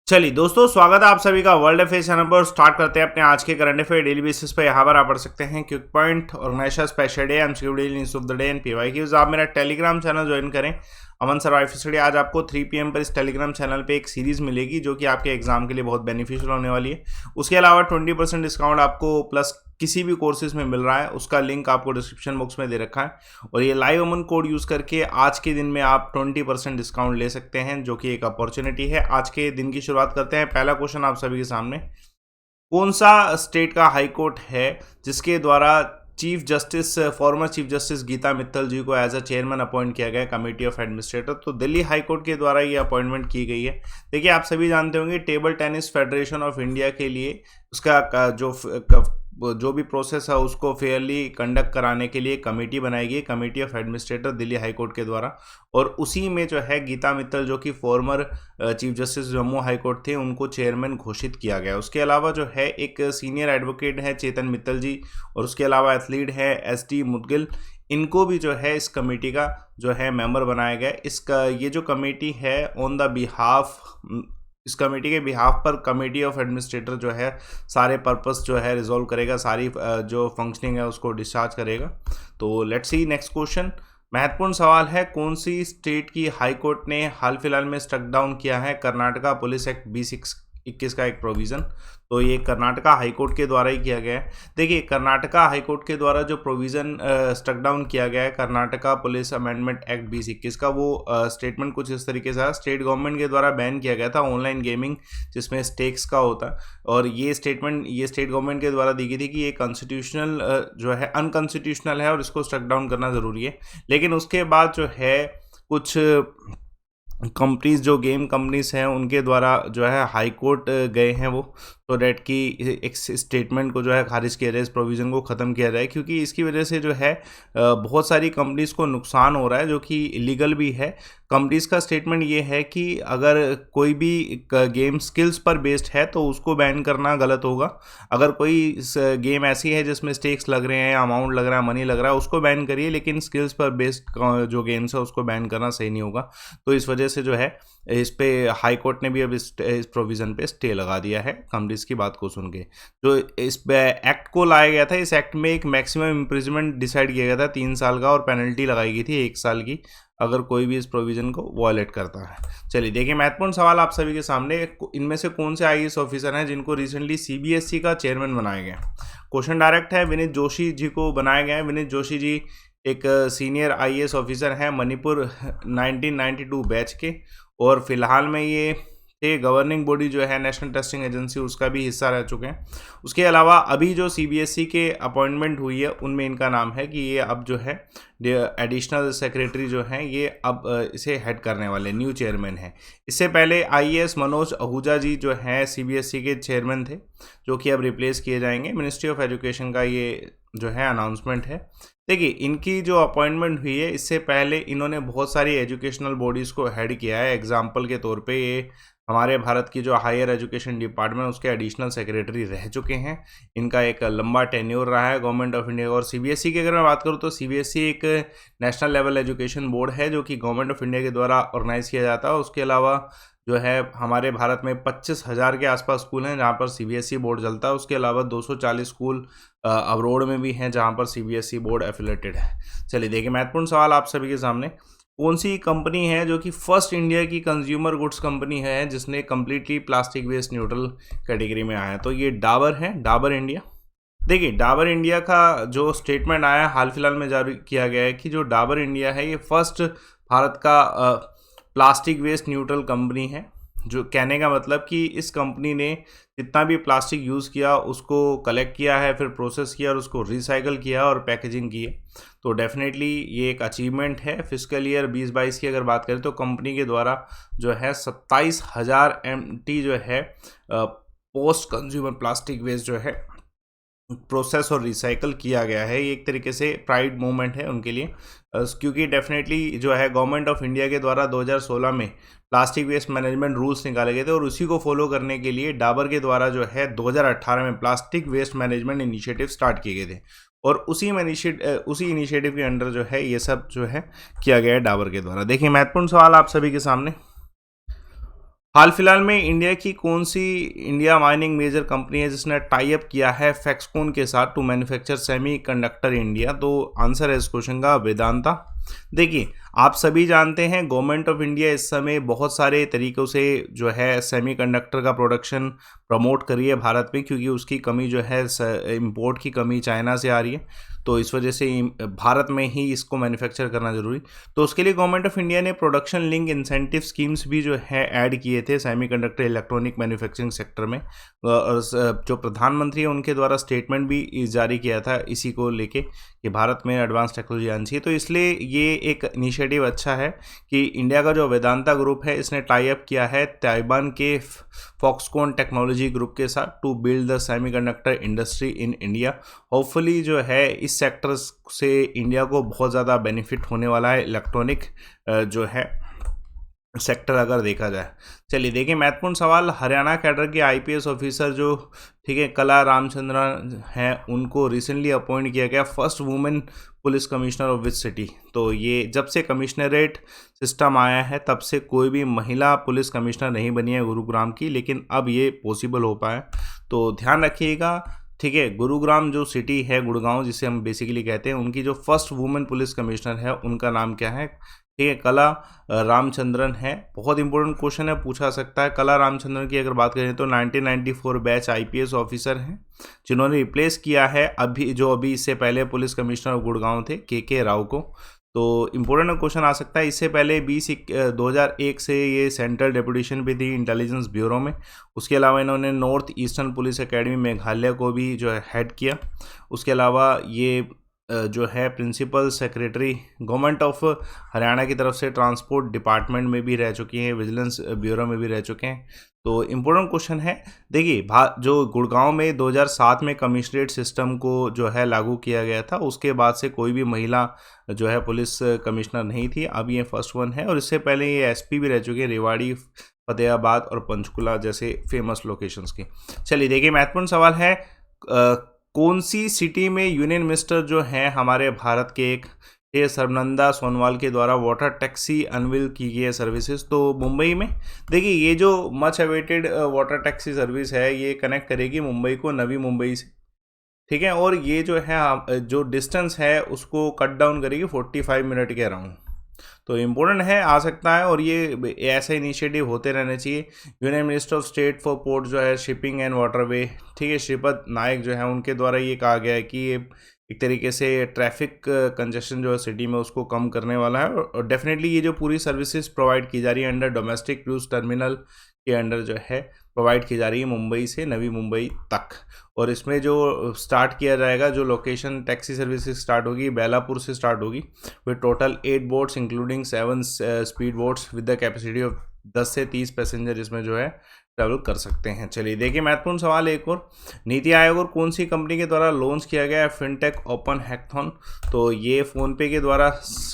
चलिए दोस्तों, स्वागत है आप सभी का वर्ल्ड अफेयर चैनल पर। स्टार्ट करते हैं अपने आज के करंट अफेयर डेली बेसिस पर। यहाँ पर आप पढ़ सकते हैं quick point, organisation, special day, MCQ daily news of the day and PYQs. आप मेरा टेलीग्राम चैनल ज्वाइन करें, अमन सर वाइफ स्टडी। आज आपको 3 PM पर इस टेलीग्राम चैनल पे एक सीरीज मिलेगी जो कि आपके एग्जाम के लिए बहुत बेनिफिशियल होने वाली है। उसके अलावा 20% डिस्काउंट आपको प्लस किसी भी कोर्सेज में मिल रहा है, उसका लिंक आपको डिस्क्रिप्शन बॉक्स में दे रखा है। और ये लाइव अमन कोड यूज़ करके आज के दिन में आप 20% डिस्काउंट ले सकते हैं, जो कि एक अपॉर्चुनिटी है। आज के दिन की शुरुआत करते हैं। पहला क्वेश्चन आप सभी के सामने, कौन सा स्टेट का हाई कोर्ट है जिसके द्वारा former chief justice Geeta Mittal ji को एज अ चेयरमैन अपॉइंट किया गया कमेटी ऑफ एडमिनिस्ट्रेटर? तो दिल्ली हाई कोर्ट के द्वारा ये अपॉइंटमेंट की गई है। देखिए, आप सभी जानते होंगे table tennis federation of India के लिए उसका जो भी प्रोसेस है उसको फेयरली कंडक्ट कराने के लिए कमेटी बनाई गई, committee of administrator Delhi high court के द्वारा। और उसी में जो है गीता मित्तल, जो कि farmer chief justice Jammu high court थे, उनको चेयरमैन घोषित किया गया। उसके अलावा जो है एक सीनियर एडवोकेट है चेतन मित्तल जी, और उसके अलावा एथलीट है SD मुदगिल। इनको भी जो है इस कमेटी का जो है मेंबर बनाया गया। इसका ये जो कमेटी है ऑन द बिहाफ, इस कमेटी के बिहाफ पर कमेटी ऑफ एडमिनिस्ट्रेटर जो है सारे पर्पस जो है रिजॉल्व करेगा, सारी जो फंक्शनिंग है उसको डिस्चार्ज करेगा। तो लेट्स सी नेक्स्ट क्वेश्चन। महत्वपूर्ण सवाल है, कौन सी स्टेट की हाई कोर्ट ने हाल फिलहाल में स्ट्रक डाउन किया है कर्नाटका पुलिस एक्ट 2021 का एक प्रोविज़न? तो ये कर्नाटका हाई कोर्ट के द्वारा ही किया गया है। देखिए, कर्नाटका हाई कोर्ट के द्वारा जो प्रोविज़न स्ट्रक डाउन किया गया है कर्नाटका पुलिस अमेंडमेंट एक्ट 2021 का, वो स्टेटमेंट कुछ इस तरीके से स्टेट गवर्नमेंट के द्वारा बैन किया गया था ऑनलाइन गेमिंग जिसमें स्टेक्स का होता है। और ये स्टेट गवर्नमेंट के द्वारा दी गई थी कि ये कॉन्स्टिट्यूशनल जो है अनकॉन्स्टिट्यूशनल है और इसको स्ट्रक डाउन करना ज़रूरी है। लेकिन उसके बाद जो है कुछ कंपनीज, जो गेम कंपनीज हैं, उनके द्वारा जो है हाई कोर्ट गए हैं वो, तो डेट की एक स्टेटमेंट को जो है खारिज किया जाए, इस प्रोविज़न को ख़त्म किया जाए, क्योंकि इसकी वजह से जो है बहुत सारी कंपनीज को नुकसान हो रहा है जो कि इलीगल भी है। कंपनीज का स्टेटमेंट ये है कि अगर कोई भी गेम स्किल्स पर बेस्ड है तो उसको बैन करना गलत होगा। अगर कोई गेम ऐसी है जिसमें स्टेक्स लग रहे हैं, अमाउंट लग रहा है, मनी लग रहा है, उसको बैन करिए, लेकिन स्किल्स पर बेस्ड जो गेम्स है उसको बैन करना सही नहीं होगा। तो इस वजह से जो है इस पे हाई कोर्ट ने भी अब इस प्रोविज़न पे स्टे लगा दिया है कंपनीज की बात को सुन के। जो इस एक्ट को लाया गया था, इस एक्ट में एक मैक्सिमम इम्प्रिजमेंट डिसाइड किया गया था 3 साल का, और पेनल्टी लगाई गई थी 1 साल की अगर कोई भी इस प्रोविज़न को वॉयलेट करता है। चलिए देखिए, महत्वपूर्ण सवाल आप सभी के सामने, इनमें से कौन से IAS ऑफिसर हैं जिनको रिसेंटली CBSE का चेयरमैन बनाया गया? क्वेश्चन डायरेक्ट है, विनीत जोशी जी को बनाया गया है। विनीत जोशी जी एक सीनियर IAS ऑफिसर हैं मणिपुर 1992 बैच के, और फिलहाल में ये गवर्निंग बॉडी जो है नेशनल टेस्टिंग एजेंसी, उसका भी हिस्सा रह चुके हैं। उसके अलावा अभी जो CBSE के अपॉइंटमेंट हुई है उनमें इनका नाम है कि ये अब जो है एडिशनल सेक्रेटरी जो हैं, ये अब इसे हेड करने वाले न्यू चेयरमैन हैं। इससे पहले IAS मनोज आहूजा जी जो हैं CBSE के चेयरमैन थे, जो कि अब रिप्लेस किए जाएंगे। मिनिस्ट्री ऑफ एजुकेशन का ये जो है अनाउंसमेंट है। देखिए, इनकी जो अपॉइंटमेंट हुई है, इससे पहले इन्होंने बहुत सारी एजुकेशनल बॉडीज़ को हेड किया है। एग्जाम्पल के तौर पे ये हमारे भारत की जो हायर एजुकेशन डिपार्टमेंट, उसके एडिशनल सेक्रेटरी रह चुके हैं। इनका एक लंबा टेन्योर रहा है गवर्नमेंट ऑफ इंडिया। और CBSE की अगर मैं बात करूँ तो CBSE एक नेशनल लेवल एजुकेशन बोर्ड है जो कि गवर्नमेंट ऑफ इंडिया के द्वारा ऑर्गेनाइज किया जाता है। उसके अलावा जो है हमारे भारत में 25,000 के आसपास स्कूल हैं जहाँ पर CBSE बोर्ड चलता है। उसके अलावा 240 स्कूल अब्रोड में भी हैं जहाँ पर CBSE बोर्ड एफिलेटेड है। चलिए देखिए, महत्वपूर्ण सवाल आप सभी के सामने, कौन सी कंपनी है जो कि फर्स्ट इंडिया की कंज्यूमर गुड्स कंपनी है जिसने completely plastic waste neutral category में आया? तो ये डाबर है, डाबर इंडिया। देखिए, डाबर इंडिया का जो स्टेटमेंट आया हाल फिलहाल में जारी किया गया है कि जो डाबर इंडिया है ये फर्स्ट भारत का प्लास्टिक वेस्ट न्यूट्रल कंपनी है। जो कहने का मतलब कि इस कंपनी ने जितना भी प्लास्टिक यूज़ किया उसको कलेक्ट किया है, फिर प्रोसेस किया और उसको रिसाइकल किया और पैकेजिंग की है। तो डेफिनेटली ये एक अचीवमेंट है। फिस्कल ईयर 2022 की अगर बात करें तो कंपनी के द्वारा जो है 27,000 MT जो है पोस्ट कंज्यूमर प्लास्टिक वेस्ट जो है प्रोसेस और रिसाइकल किया गया है। ये एक तरीके से प्राइड मोमेंट है उनके लिए, क्योंकि डेफिनेटली जो है गवर्नमेंट ऑफ इंडिया के द्वारा 2016 में प्लास्टिक वेस्ट मैनेजमेंट रूल्स निकाले गए थे, और उसी को फॉलो करने के लिए डाबर के द्वारा जो है 2018 में plastic waste management initiative start किए गए थे, और उसी इनिशिएटिव के अंडर जो है ये सब जो है किया गया है डाबर के द्वारा। देखिए, महत्वपूर्ण सवाल आप सभी के सामने, हाल फिलहाल में इंडिया की कौन सी इंडिया माइनिंग मेजर कंपनी है जिसने टाई अप किया है फैक्सकॉन के साथ to manufacture semiconductor India? तो आंसर है इस क्वेश्चन का वेदांता। देखिए, आप सभी जानते हैं गवर्नमेंट ऑफ इंडिया इस समय बहुत सारे तरीक़ों से जो है सेमीकंडक्टर का प्रोडक्शन प्रमोट कर रही है भारत में, क्योंकि उसकी कमी जो है इंपोर्ट की कमी चाइना से आ रही है, तो इस वजह से भारत में ही इसको मैन्युफैक्चर करना ज़रूरी। तो उसके लिए गवर्नमेंट ऑफ इंडिया ने प्रोडक्शन लिंक इंसेंटिव स्कीम्स भी जो है ऐड किए थे सेमीकंडक्टर इलेक्ट्रॉनिक मैन्युफैक्चरिंग सेक्टर में। और जो प्रधानमंत्री है उनके द्वारा स्टेटमेंट भी जारी किया था इसी को लेके कि भारत में एडवांस टेक्नोलॉजी आनी चाहिए। तो इसलिए ये एक इनिशिएटिव अच्छा है कि इंडिया का जो वेदांता ग्रुप है इसने टाई अप किया है ताइवान के फॉक्सकॉन टेक्नोलॉजी ग्रुप के साथ to build the semiconductor industry in India. Hopefully जो है इस सेक्टर से इंडिया को बहुत ज़्यादा बेनिफिट होने वाला है, इलेक्ट्रॉनिक जो है सेक्टर अगर देखा जाए। चलिए देखिए, महत्वपूर्ण सवाल, हरियाणा कैडर के आईपीएस ऑफिसर जो ठीक है कला रामचंद्रन हैं उनको रिसेंटली अपॉइंट किया गया first women police commissioner of which city. तो ये जब से कमिश्नरेट सिस्टम आया है तब से कोई भी महिला पुलिस कमिश्नर नहीं बनी है गुरुग्राम की, लेकिन अब ये पॉसिबल हो पाया। तो ध्यान रखिएगा, ठीक है। गुरुग्राम जो सिटी है, गुड़गांव जिसे हम बेसिकली कहते हैं, उनकी जो फर्स्ट वुमेन पुलिस कमिश्नर है उनका नाम क्या है? ठीक है, कला रामचंद्रन है। बहुत इंपॉर्टेंट क्वेश्चन है, पूछा सकता है। कला रामचंद्रन की अगर बात करें तो 1994 बैच आईपीएस ऑफिसर हैं जिन्होंने रिप्लेस किया है अभी इससे पहले पुलिस कमिश्नर गुड़गांव थे के राव को। तो इंपॉर्टेंट क्वेश्चन आ सकता है। इससे पहले 2001 से ये सेंट्रल डेपुटेशन पे थी इंटेलिजेंस ब्यूरो में। उसके अलावा इन्होंने north eastern police academy Meghalaya को भी जो है हेड किया। उसके अलावा ये जो है principal secretary government of Haryana की तरफ से ट्रांसपोर्ट डिपार्टमेंट में भी रह चुकी हैं, विजिलेंस ब्यूरो में भी रह चुके हैं। तो इम्पोर्टेंट क्वेश्चन है। देखिए, जो गुड़गांव में 2007 में कमिश्नरेट सिस्टम को जो है लागू किया गया था, उसके बाद से कोई भी महिला जो है पुलिस कमिश्नर नहीं थी। अब ये फर्स्ट वन है, और इससे पहले ये एसपी भी रह चुके हैं रेवाड़ी, फतेहाबाद और पंचकुला जैसे फेमस लोकेशंस के। चलिए देखिए, महत्वपूर्ण सवाल है, कौन सी सिटी में यूनियन मिनिस्टर जो हैं हमारे भारत के एक सर्बानंद सोनोवाल के द्वारा वाटर टैक्सी अनवील की गई है सर्विसेज? तो मुंबई में। देखिए, ये जो much awaited water taxi service है ये कनेक्ट करेगी मुंबई को नवी मुंबई से, ठीक है। और ये जो है जो डिस्टेंस है उसको कट डाउन करेगी 45 मिनट के अराउंड। तो इम्पोर्टेंट है, आ सकता है, और ये ऐसे इनिशिएटिव होते रहने चाहिए। Union minister of state for port जो है, शिपिंग एंड वाटरवे, ठीक है, श्रीपद नायक जो है उनके द्वारा ये कहा गया है कि ये एक तरीके से ट्रैफिक कंजेशन जो है सिटी में उसको कम करने वाला है। और डेफिनेटली ये जो पूरी सर्विसेज प्रोवाइड की जा रही है अंडर डोमेस्टिक क्रूज टर्मिनल के अंडर जो है प्रोवाइड की जा रही है मुंबई से नवी मुंबई तक। और इसमें जो स्टार्ट किया जाएगा, जो लोकेशन टैक्सी सर्विसेज स्टार्ट होगी बेलापुर से स्टार्ट होगी, with total 8 boats including 7 speed boats with the capacity of 10 से 30 पैसेंजर इसमें जो है ट्रैवल कर सकते हैं। चलिए देखिए, महत्वपूर्ण सवाल एक और, नीति आयोग और कौन सी कंपनी के द्वारा लॉन्च किया गया है फिनटेक ओपन हैकथॉन? तो ये फ़ोनपे के द्वारा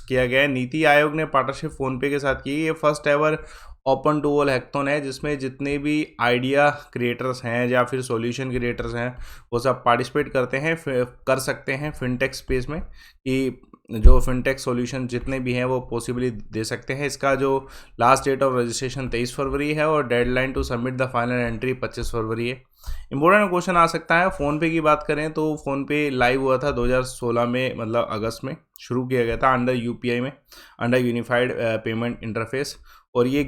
किया गया है। नीति आयोग ने पार्टनरशिप फ़ोनपे के साथ की। ये first ever open to all hackathon है जिसमें जितने भी आइडिया क्रिएटर्स हैं या फिर सॉल्यूशन क्रिएटर्स हैं वो सब पार्टिसिपेट कर सकते हैं फिनटेक स्पेस में, कि जो फिनटेक सॉल्यूशन जितने भी हैं वो पॉसिबली दे सकते हैं। इसका जो लास्ट डेट ऑफ रजिस्ट्रेशन 23 फरवरी है और deadline to submit the final entry 25 फरवरी है। इंपॉर्टेंट क्वेश्चन आ सकता है। फ़ोनपे की बात करें तो फ़ोनपे लाइव हुआ था 2016 में, मतलब अगस्त में शुरू किया गया था अंडर यूपीआई में, अंडर यूनिफाइड पेमेंट इंटरफेस। और ये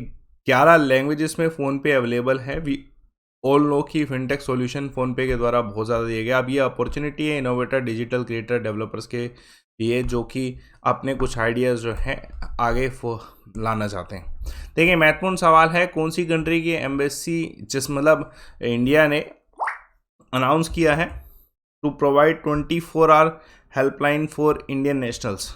11 लैंग्वेजेस में फ़ोनपे अवेलेबल है। वी ऑल नो की फिनटेक सॉल्यूशन फ़ोनपे के द्वारा बहुत ज़्यादा दिया गया। अब ये अपॉर्चुनिटी है इनोवेटर डिजिटल क्रिएटर डेवलपर्स के लिए, जो कि अपने कुछ आइडियाज़ जो हैं आगे लाना चाहते हैं। देखिए, महत्वपूर्ण सवाल है, कौन सी कंट्री की एम्बेसी मतलब इंडिया ने अनाउंस किया है to provide 24 hour helpline for Indian nationals?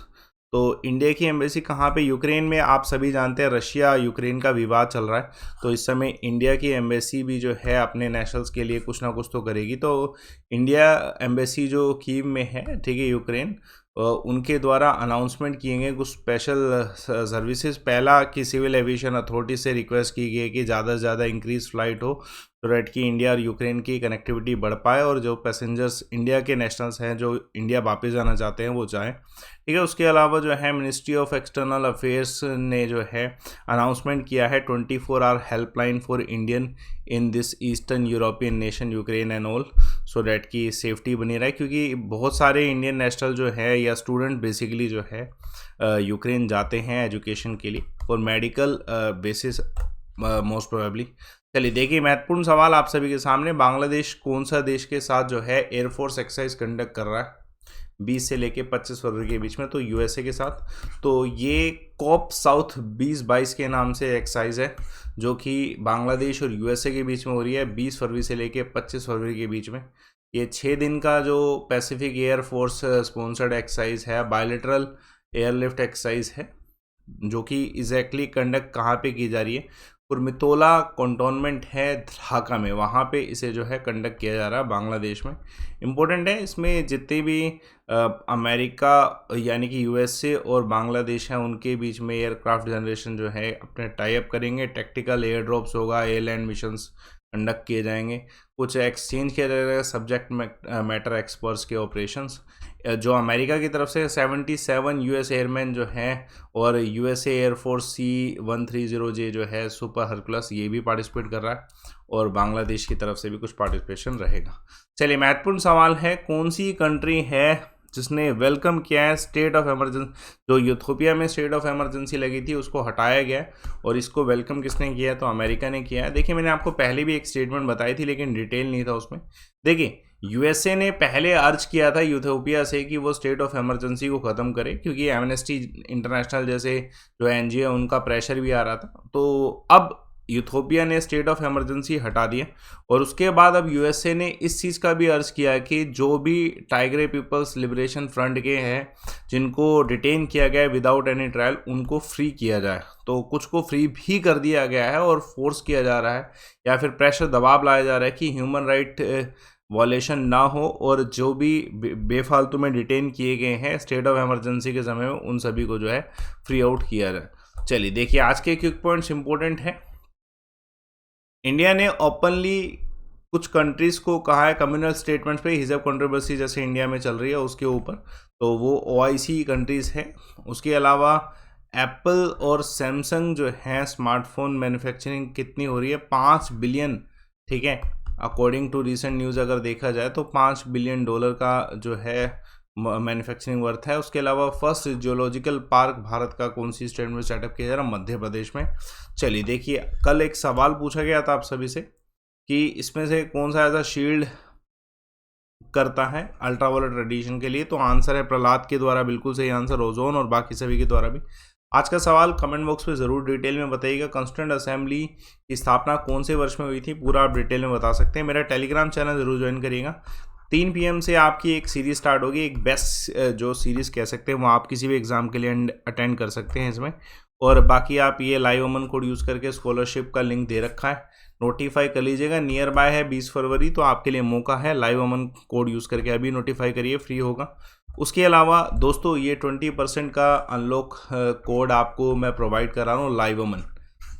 तो इंडिया की एम्बेसी कहाँ पे? यूक्रेन में। आप सभी जानते हैं रशिया यूक्रेन का विवाद चल रहा है, तो इस समय इंडिया की एम्बेसी भी जो है अपने नेशनल्स के लिए कुछ ना कुछ तो करेगी। तो इंडिया एम्बेसी जो कीव में है, ठीक है, यूक्रेन, उनके द्वारा अनाउंसमेंट किए गए कुछ स्पेशल सर्विसेज। पहला कि सिविल एविएशन अथॉरिटी से रिक्वेस्ट की गई कि ज़्यादा से ज़्यादा इंक्रीज फ्लाइट हो तो डेट कि इंडिया और यूक्रेन की कनेक्टिविटी बढ़ पाए और जो पैसेंजर्स इंडिया के नेशनल्स हैं जो इंडिया वापस जाना चाहते हैं वो जाएं। ठीक है, उसके अलावा जो है मिनिस्ट्री ऑफ एक्सटर्नल अफेयर्स ने जो है अनाउंसमेंट किया है 24 hour helpline for Indian in this eastern European nation Ukraine and all, so that की सेफ्टी बनी रहे, क्योंकि बहुत सारे इंडियन नेशनल जो है या स्टूडेंट बेसिकली जो है यूक्रेन जाते हैं एजुकेशन के लिए और मेडिकल बेसिस मोस्ट प्रोबेबली। चलिए देखिए, महत्वपूर्ण सवाल आप सभी के सामने, बांग्लादेश कौन सा देश के साथ जो है एयरफोर्स एक्सरसाइज कंडक्ट कर रहा है 20 से लेके 25 फरवरी के बीच में? तो यूएसए के साथ। तो ये कॉप साउथ 2022 के नाम से एक्सरसाइज है जो कि बांग्लादेश और यूएसए के बीच में हो रही है 20 फरवरी से लेके 25 फरवरी के बीच में। ये 6 दिन का जो Pacific air force sponsored exercise है, बायलैटरल एयरलिफ्ट एक्सरसाइज है, जो कि एग्जैक्टली कंडक्ट कहाँ पे की जा रही है? कुर्मितोला कंटोनमेंट है ढाका में, वहाँ पे इसे जो है कंडक्ट किया जा रहा है बांग्लादेश में। इम्पोर्टेंट है, इसमें जितने भी अमेरिका यानी कि यूएसए और बांग्लादेश हैं उनके बीच में एयरक्राफ्ट जनरेशन जो है अपने टाई अप करेंगे, टैक्टिकल एयर ड्रॉप्स होगा, एयरलैंड मिशंस कंडक्ट किए जाएंगे, कुछ एक्सचेंज किया जाएगा सब्जेक्ट मैटर एक्सपर्ट्स के ऑपरेशंस। जो अमेरिका की तरफ से 77 यूएस एयरमैन जो हैं और यूएसए एयरफोर्स C-130J जो है सुपर हरकुलस, ये भी पार्टिसिपेट कर रहा है और बांग्लादेश की तरफ से भी कुछ पार्टिसिपेशन रहेगा। चलिए, महत्वपूर्ण सवाल है, कौन सी कंट्री है जिसने वेलकम किया है स्टेट ऑफ इमरजेंसी? जो यूथोपिया में स्टेट ऑफ इमरजेंसी लगी थी उसको हटाया गया और इसको वेलकम किसने किया? तो अमेरिका ने किया है। देखिए, मैंने आपको पहले भी एक स्टेटमेंट बताई थी लेकिन डिटेल नहीं था उसमें। देखिए, यूएसए ने पहले अर्ज किया था यूथोपिया से कि वो स्टेट ऑफ इमरजेंसी को ख़त्म करे, क्योंकि एमनेस्टी इंटरनेशनल जैसे जो एनजीओ उनका प्रेशर भी आ रहा था। तो अब यूथोपिया ने स्टेट ऑफ इमरजेंसी हटा दिया और उसके बाद अब यूएसए ने इस चीज़ का भी अर्ज किया कि जो भी टाइग्रे पीपल्स लिबरेशन फ्रंट के हैं जिनको डिटेन किया गया है विदाउट एनी ट्रायल, उनको फ्री किया जाए। तो कुछ को फ्री भी कर दिया गया है और फोर्स किया जा रहा है या फिर प्रेशर दबाव लाया जा रहा है कि ह्यूमन राइट वॉलेशन ना हो और जो भी बेफालतू में डिटेन किए गए हैं स्टेट ऑफ इमरजेंसी के समय में उन सभी को जो है फ्री आउट किया जाए। चलिए देखिए, आज के क्विक पॉइंट्स इंपॉर्टेंट हैं। इंडिया ने ओपनली कुछ कंट्रीज को कहा है कम्युनल स्टेटमेंट्स पे हिजाब कंट्रोवर्सी जैसे इंडिया में चल रही है उसके ऊपर, तो वो OIC कंट्रीज हैं। उसके अलावा एप्पल और सैमसंग जो है स्मार्टफोन मैन्युफैक्चरिंग कितनी हो रही है? 5 बिलियन, ठीक है, अकॉर्डिंग टू रिसेंट न्यूज़ अगर देखा जाए तो $5 बिलियन का जो है मैन्युफैक्चरिंग वर्थ है। उसके अलावा फर्स्ट जियोलॉजिकल पार्क भारत का कौन सी स्टेट में सेटअप किया जा रहा है? मध्य प्रदेश में। चलिए देखिए, कल एक सवाल पूछा गया था आप सभी से कि इसमें से कौन सा ऐसा शील्ड करता है अल्ट्रावायलेट रेडिएशन के लिए? तो आंसर है प्रहलाद के द्वारा बिल्कुल सही आंसर, ओजोन, और बाकी सभी के द्वारा भी। आज का सवाल कमेंट बॉक्स में ज़रूर डिटेल में बताइएगा, कॉन्स्टिट्यूएंट असेंबली की स्थापना कौन से वर्ष में हुई थी? पूरा आप डिटेल में बता सकते हैं। मेरा टेलीग्राम चैनल ज़रूर ज्वाइन करिएगा। 3 PM से आपकी एक सीरीज़ स्टार्ट होगी, एक बेस्ट जो सीरीज़ कह सकते हैं, वो आप किसी भी एग्ज़ाम के लिए अटेंड कर सकते हैं इसमें। और बाकी आप ये लाइव अमन कोड यूज़ करके स्कॉलरशिप का लिंक दे रखा है, नोटिफाई कर लीजिएगा। नियर बाय है 20 फरवरी, तो आपके लिए मौका है, लाइव अमन कोड यूज़ करके अभी नोटिफाई करिए, फ्री होगा। उसके अलावा दोस्तों, ये 20% का अनलॉक कोड आपको मैं प्रोवाइड कर रहा हूँ लाइव अमन।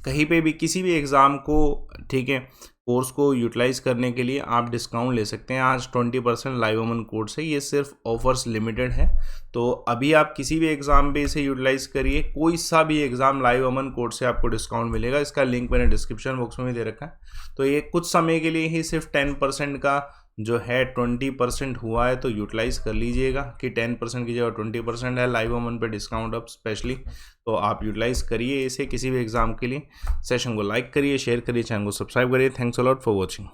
कहीं पे भी किसी भी एग्ज़ाम को, ठीक है, कोर्स को यूटिलाइज़ करने के लिए आप डिस्काउंट ले सकते हैं आज 20% लाइव अमन कोड से। ये सिर्फ ऑफर्स लिमिटेड है, तो अभी आप किसी भी एग्ज़ाम पे इसे यूटिलाइज़ करिए, कोई सा भी एग्ज़ाम लाइव अमन कोड से आपको डिस्काउंट मिलेगा। इसका लिंक मैंने डिस्क्रिप्शन बॉक्स में भी दे रखा है। तो ये कुछ समय के लिए ही सिर्फ 10% का जो है 20% हुआ है, तो यूटिलाइज़ कर लीजिएगा कि 10% की जगह 20% है लाइव अमन पे डिस्काउंट अब स्पेशली, तो आप यूटिलाइज़ करिए इसे किसी भी एग्ज़ाम के लिए। सेशन को लाइक करिए, शेयर करिए, चैनल को सब्सक्राइब करिए। Thanks a lot for watching.